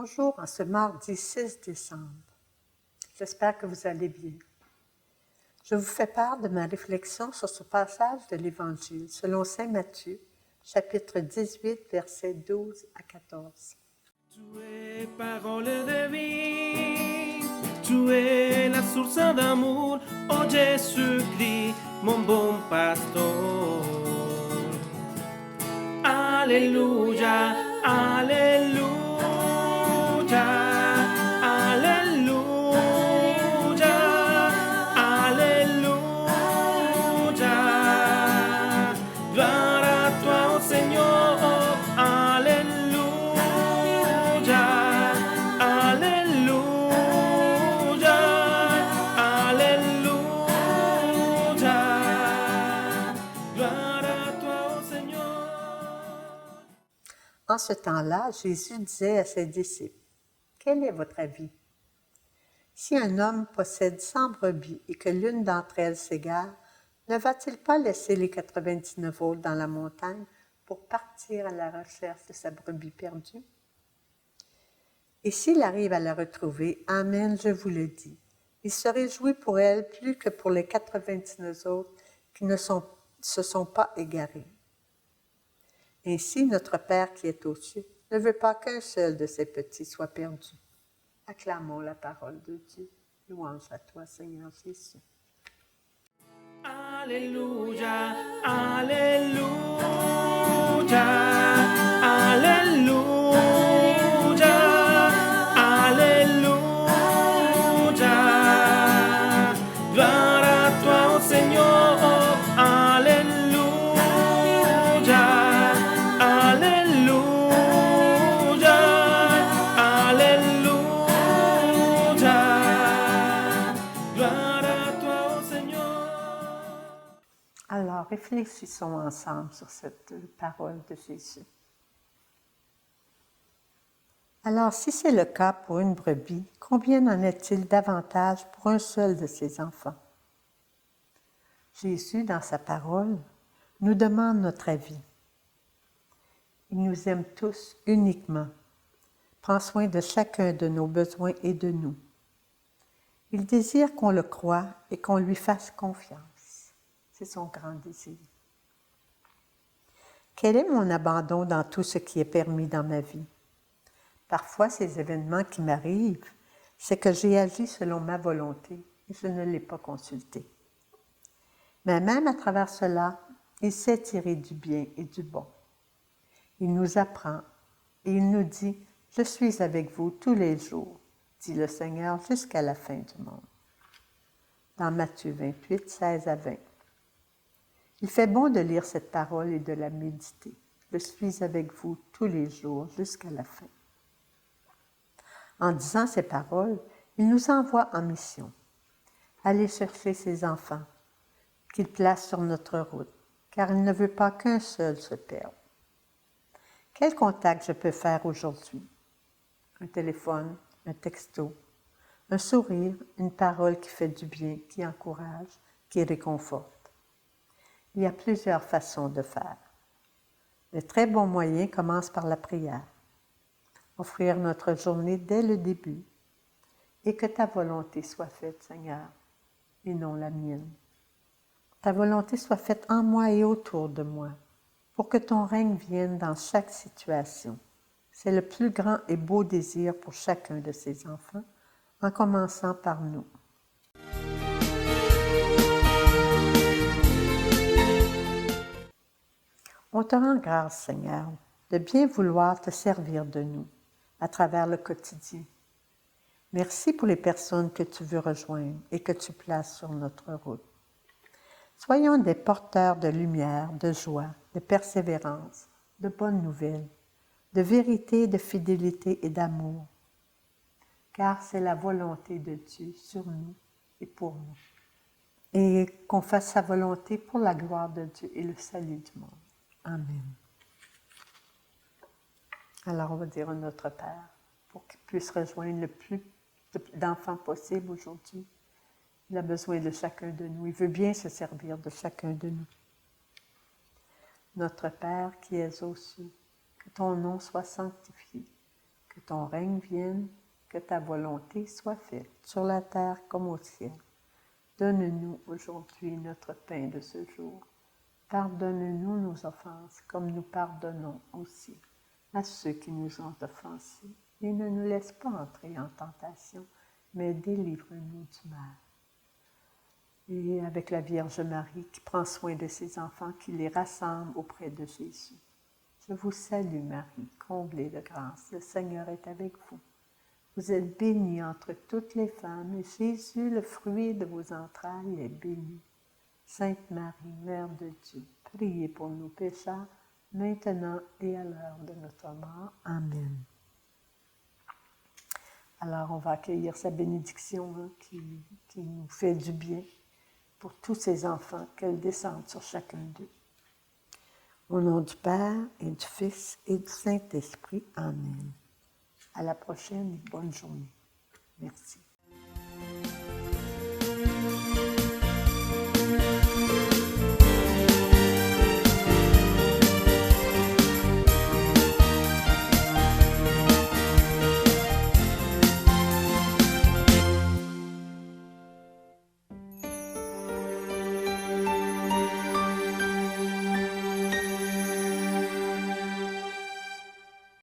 Bonjour, en ce mardi 6 décembre. J'espère que vous allez bien. Je vous fais part de ma réflexion sur ce passage de l'Évangile selon saint Matthieu, chapitre 18, versets 12 à 14. Tu es parole de vie, tu es la source d'amour, oh Jésus-Christ, mon bon pasteur. Alléluia, alléluia, alléluia, alléluia. Gloire à toi, oh Seigneur, alléluia, alléluia, alléluia. Gloire à toi, oh Seigneur. En ce temps-là, Jésus disait à ses disciples, « Quel est votre avis? Si un homme possède 100 brebis et que l'une d'entre elles s'égare, ne va-t-il pas laisser les 99 autres dans la montagne pour partir à la recherche de sa brebis perdue? Et s'il arrive à la retrouver, amen, je vous le dis, il se réjouit pour elle plus que pour les 99 autres qui ne se sont pas égarés. Ainsi, notre Père qui est aux cieux ne veut pas qu'un seul de ses petits soit perdu. Acclamons la parole de Dieu. Louange à toi, Seigneur Jésus. Alléluia, alléluia, alléluia, alléluia. Gloire à toi, oh Seigneur, alléluia, alléluia, alléluia. Gloire à toi, oh Seigneur. Alors, réfléchissons ensemble sur cette parole de Jésus. Alors, si c'est le cas pour une brebis, combien en est-il davantage pour un seul de ses enfants? Jésus, dans sa parole, nous demande notre avis. Il nous aime tous uniquement, prend soin de chacun de nos besoins et de nous. Il désire qu'on le croie et qu'on lui fasse confiance. C'est son grand désir. Quel est mon abandon dans tout ce qui est permis dans ma vie? Parfois, ces événements qui m'arrivent, c'est que j'ai agi selon ma volonté et je ne l'ai pas consulté. Mais même à travers cela, il sait tirer du bien et du bon. Il nous apprend et il nous dit « Je suis avec vous tous les jours, dit le Seigneur, jusqu'à la fin du monde. » Dans Matthieu 28, 16 à 20. Il fait bon de lire cette parole et de la méditer. Je suis avec vous tous les jours jusqu'à la fin. En disant ces paroles, il nous envoie en mission. Aller chercher ses enfants, qu'il place sur notre route, car il ne veut pas qu'un seul se perde. Quel contact je peux faire aujourd'hui? Un téléphone, un texto, un sourire, une parole qui fait du bien, qui encourage, qui réconforte. Il y a plusieurs façons de faire. Le très bon moyen commence par la prière. Offrir notre journée dès le début et que ta volonté soit faite, Seigneur, et non la mienne. Ta volonté soit faite en moi et autour de moi, pour que ton règne vienne dans chaque situation. C'est le plus grand et beau désir pour chacun de ses enfants, en commençant par nous. On te rend grâce, Seigneur, de bien vouloir te servir de nous à travers le quotidien. Merci pour les personnes que tu veux rejoindre et que tu places sur notre route. Soyons des porteurs de lumière, de joie, de persévérance, de bonnes nouvelles, de vérité, de fidélité et d'amour, car c'est la volonté de Dieu sur nous et pour nous. Et qu'on fasse sa volonté pour la gloire de Dieu et le salut du monde. Amen. Alors, on va dire à notre Père, pour qu'il puisse rejoindre le plus d'enfants possible aujourd'hui. Il a besoin de chacun de nous. Il veut bien se servir de chacun de nous. Notre Père qui es aux cieux, que ton nom soit sanctifié, que ton règne vienne, que ta volonté soit faite, sur la terre comme au ciel. Donne-nous aujourd'hui notre pain de ce jour. Pardonne-nous nos offenses, comme nous pardonnons aussi à ceux qui nous ont offensés. Et ne nous laisse pas entrer en tentation, mais délivre-nous du mal. Et avec la Vierge Marie qui prend soin de ses enfants, qui les rassemble auprès de Jésus. Je vous salue Marie, comblée de grâce, le Seigneur est avec vous. Vous êtes bénie entre toutes les femmes, et Jésus, le fruit de vos entrailles, est béni. Sainte Marie, Mère de Dieu, priez pour nous pécheurs, maintenant et à l'heure de notre mort. Amen. Alors, on va accueillir sa bénédiction qui nous fait du bien pour tous ces enfants, qu'elle descende sur chacun d'eux. Au nom du Père et du Fils et du Saint-Esprit. Amen. À la prochaine et bonne journée. Merci.